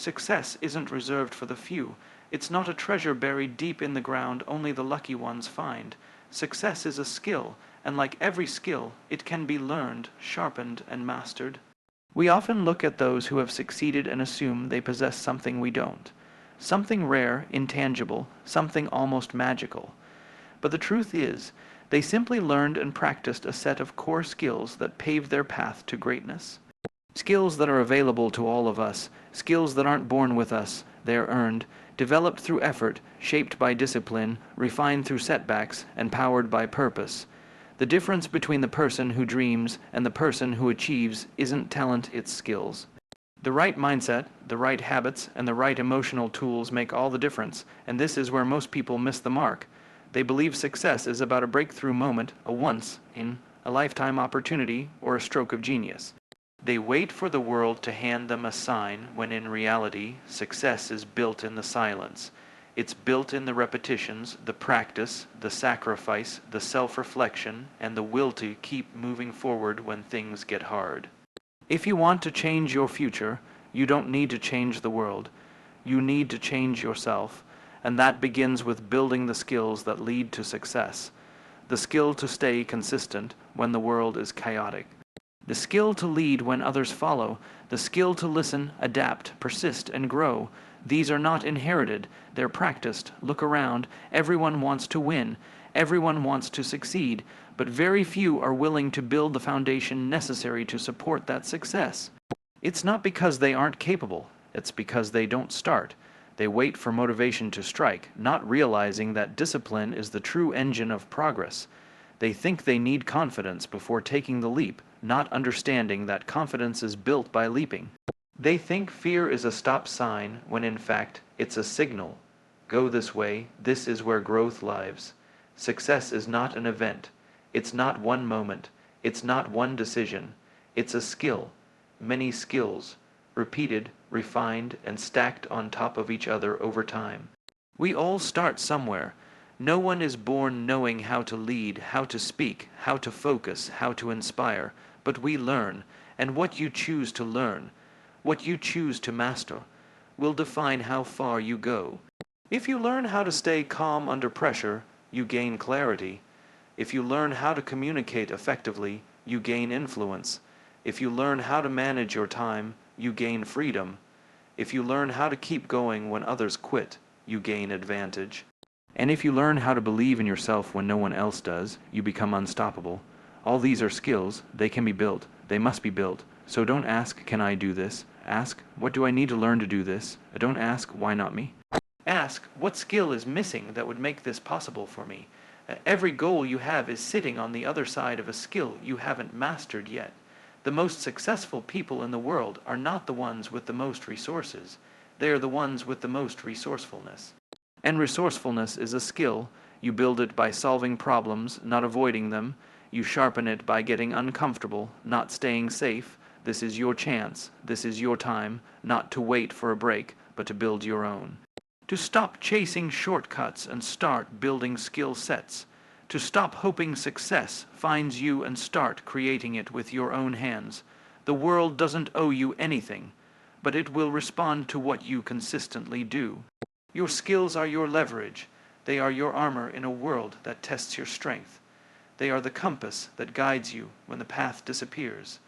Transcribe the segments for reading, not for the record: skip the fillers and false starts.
Success isn't reserved for the few. It's not a treasure buried deep in the ground only the lucky ones find. Success is a skill, and like every skill, it can be learned, sharpened, and mastered. We often look at those who have succeeded and assume they possess something we don't. Something rare, intangible, something almost magical. But the truth is, they simply learned and practiced a set of core skills that paved their path to greatness. Skills that are available to all of us, skills that aren't born with us, they're earned, developed through effort, shaped by discipline, refined through setbacks, and powered by purpose. The difference between the person who dreams and the person who achieves isn't talent, it's skills. The right mindset, the right habits, and the right emotional tools make all the difference, and this is where most people miss the mark. They believe success is about a breakthrough moment, a once-in-a-lifetime opportunity, or a stroke of genius. They wait for the world to hand them a sign when in reality, success is built in the silence. It's built in the repetitions, the practice, the sacrifice, the self-reflection, and the will to keep moving forward when things get hard. If you want to change your future, you don't need to change the world. You need to change yourself, and that begins with building the skills that lead to success. The skill to stay consistent when the world is chaotic. The skill to lead when others follow, the skill to listen, adapt, persist, and grow. These are not inherited, they're practiced. Look around, everyone wants to win, everyone wants to succeed, but very few are willing to build the foundation necessary to support that success. It's not because they aren't capable, it's because they don't start. They wait for motivation to strike, not realizing that discipline is the true engine of progress. They think they need confidence before taking the leap, not understanding that confidence is built by leaping. They think fear is a stop sign when in fact it's a signal. Go this way, this is where growth lives. Success is not an event. It's not one moment. It's not one decision. It's a skill. Many skills, repeated, refined, and stacked on top of each other over time. We all start somewhere. No one is born knowing how to lead, how to speak, how to focus, how to inspire, but we learn, and what you choose to learn, what you choose to master, will define how far you go. If you learn how to stay calm under pressure, you gain clarity. If you learn how to communicate effectively, you gain influence. If you learn how to manage your time, you gain freedom. If you learn how to keep going when others quit, you gain advantage. And if you learn how to believe in yourself when no one else does, you become unstoppable. All these are skills. They can be built. They must be built. So don't ask, can I do this? Ask, what do I need to learn to do this? Don't ask, why not me? Ask, what skill is missing that would make this possible for me? Every goal you have is sitting on the other side of a skill you haven't mastered yet. The most successful people in the world are not the ones with the most resources. They are the ones with the most resourcefulness. And resourcefulness is a skill. You build it by solving problems, not avoiding them. You sharpen it by getting uncomfortable, not staying safe. This is your chance. This is your time, not to wait for a break, but to build your own. To stop chasing shortcuts and start building skill sets. To stop hoping success finds you and start creating it with your own hands. The world doesn't owe you anything, but it will respond to what you consistently do. Your skills are your leverage. They are your armor in a world that tests your strength. They are the compass that guides you when the path disappears.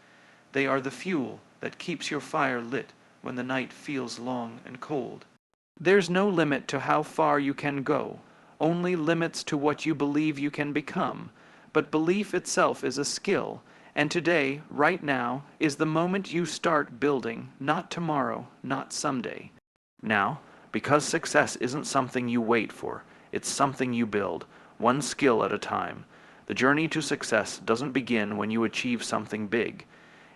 They are the fuel that keeps your fire lit when the night feels long and cold. There's no limit to how far you can go, only limits to what you believe you can become. But belief itself is a skill, and today, right now, is the moment you start building, not tomorrow, not someday. Now, because success isn't something you wait for, it's something you build, one skill at a time. The journey to success doesn't begin when you achieve something big.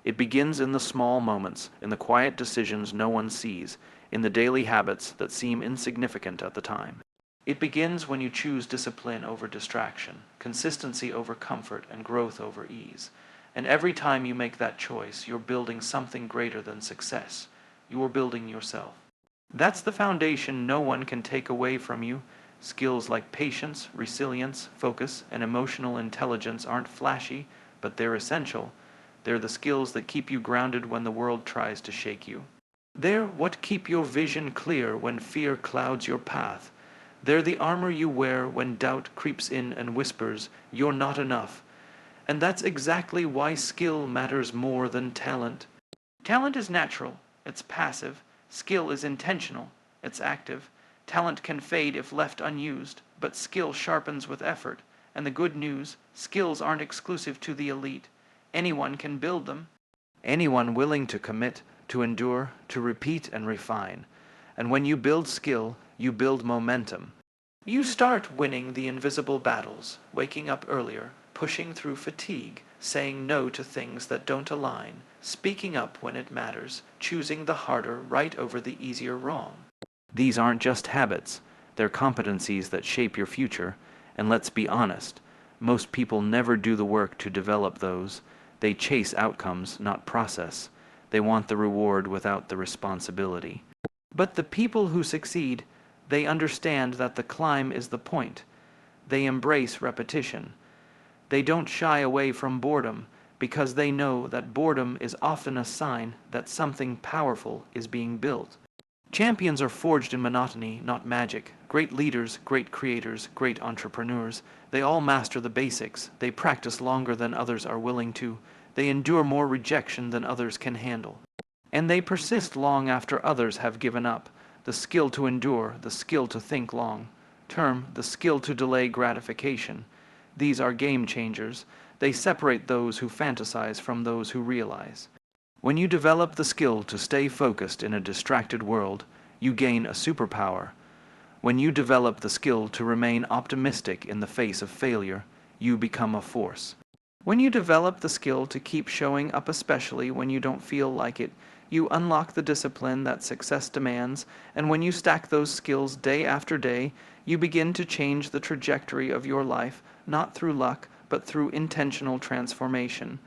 It begins in the small moments, in the quiet decisions no one sees, in the daily habits that seem insignificant at the time. It begins when you choose discipline over distraction, consistency over comfort, and growth over ease. And every time you make that choice, you're building something greater than success. You're building yourself. That's the foundation no one can take away from you. Skills like patience, resilience, focus, and emotional intelligence aren't flashy, but they're essential. They're the skills that keep you grounded when the world tries to shake you. They're what keep your vision clear when fear clouds your path. They're the armor you wear when doubt creeps in and whispers, "You're not enough." And that's exactly why skill matters more than talent. Talent is natural, it's passive. Skill is intentional, it's active. Talent can fade if left unused, but skill sharpens with effort. And the good news, skills aren't exclusive to the elite. Anyone can build them. Anyone willing to commit, to endure, to repeat and refine. And when you build skill, you build momentum. You start winning the invisible battles, waking up earlier, pushing through fatigue, saying no to things that don't align, speaking up when it matters, choosing the harder right over the easier wrong. These aren't just habits, they're competencies that shape your future, and let's be honest, most people never do the work to develop those. They chase outcomes, not process. They want the reward without the responsibility. But the people who succeed, they understand that the climb is the point. They embrace repetition. They don't shy away from boredom because they know that boredom is often a sign that something powerful is being built. Champions are forged in monotony, not magic. Great leaders, great creators, great entrepreneurs, they all master the basics. They practice longer than others are willing to. They endure more rejection than others can handle. And they persist long after others have given up. The skill to endure, the skill to think long. Term, the skill to delay gratification. These are game changers. They separate those who fantasize from those who realize. When you develop the skill to stay focused in a distracted world, you gain a superpower. When you develop the skill to remain optimistic in the face of failure, you become a force. When you develop the skill to keep showing up especially when you don't feel like it, you unlock the discipline that success demands, and when you stack those skills day after day, you begin to change the trajectory of your life, not through luck, but through intentional transformation.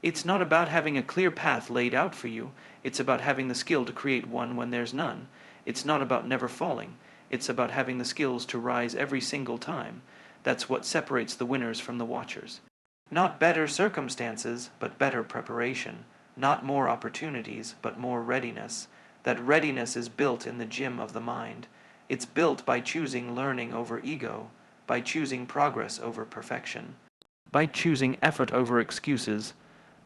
It's not about having a clear path laid out for you, it's about having the skill to create one when there's none. It's not about never falling, it's about having the skills to rise every single time. That's what separates the winners from the watchers. Not better circumstances, but better preparation. Not more opportunities, but more readiness. That readiness is built in the gym of the mind. It's built by choosing learning over ego, by choosing progress over perfection, by choosing effort over excuses.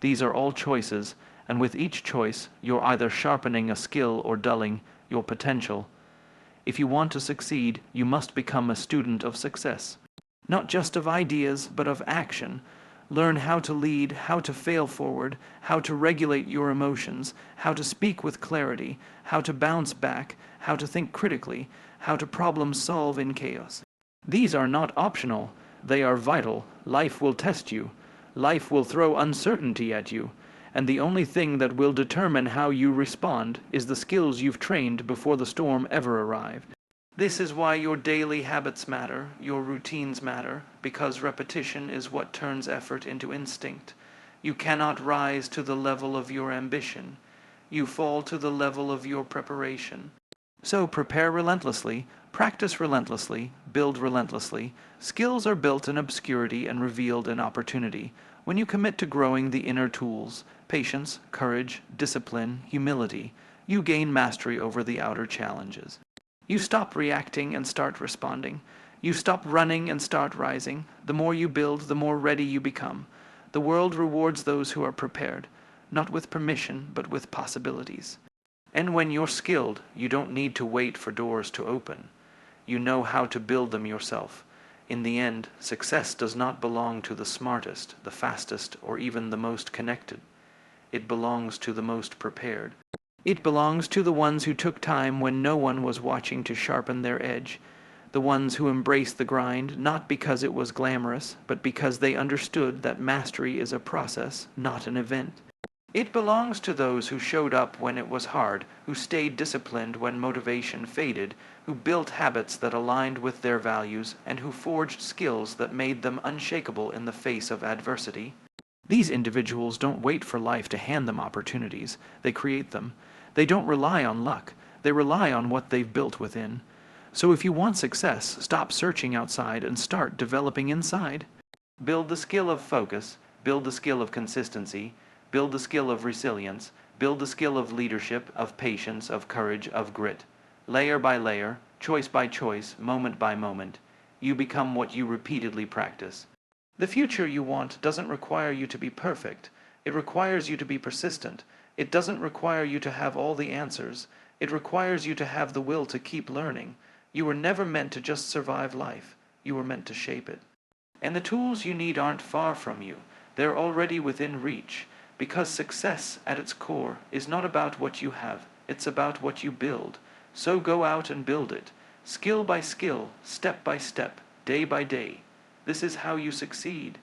These are all choices, and with each choice, you're either sharpening a skill or dulling your potential. If you want to succeed, you must become a student of success. Not just of ideas, but of action. Learn how to lead, how to fail forward, how to regulate your emotions, how to speak with clarity, how to bounce back, how to think critically, how to problem solve in chaos. These are not optional, they are vital. Life will test you. Life will throw uncertainty at you. And the only thing that will determine how you respond is the skills you've trained before the storm ever arrived. This is why your daily habits matter, your routines matter, because repetition is what turns effort into instinct. You cannot rise to the level of your ambition. You fall to the level of your preparation. So prepare relentlessly, practice relentlessly, build relentlessly. Skills are built in obscurity and revealed in opportunity. When you commit to growing the inner tools, patience, courage, discipline, humility, you gain mastery over the outer challenges. You stop reacting and start responding. You stop running and start rising. The more you build, the more ready you become. The world rewards those who are prepared, not with permission, but with possibilities. And when you're skilled, you don't need to wait for doors to open. You know how to build them yourself. In the end, success does not belong to the smartest, the fastest, or even the most connected. It belongs to the most prepared. It belongs to the ones who took time when no one was watching to sharpen their edge. The ones who embraced the grind, not because it was glamorous, but because they understood that mastery is a process, not an event. It belongs to those who showed up when it was hard, who stayed disciplined when motivation faded, who built habits that aligned with their values, and who forged skills that made them unshakable in the face of adversity. These individuals don't wait for life to hand them opportunities, they create them. They don't rely on luck, they rely on what they've built within. So if you want success, stop searching outside and start developing inside. Build the skill of focus, build the skill of consistency, build the skill of resilience, Build the skill of leadership, of patience, of courage, of grit. Layer by layer, choice by choice, moment by moment, you become what you repeatedly practice. The future you want doesn't require you to be perfect. It requires you to be persistent. It doesn't require you to have all the answers. It requires you to have the will to keep learning. You were never meant to just survive life. You were meant to shape it. And the tools you need aren't far from you. They're already within reach. Because success, at its core, is not about what you have. It's about what you build. So go out and build it. Skill by skill, step by step, day by day. This is how you succeed.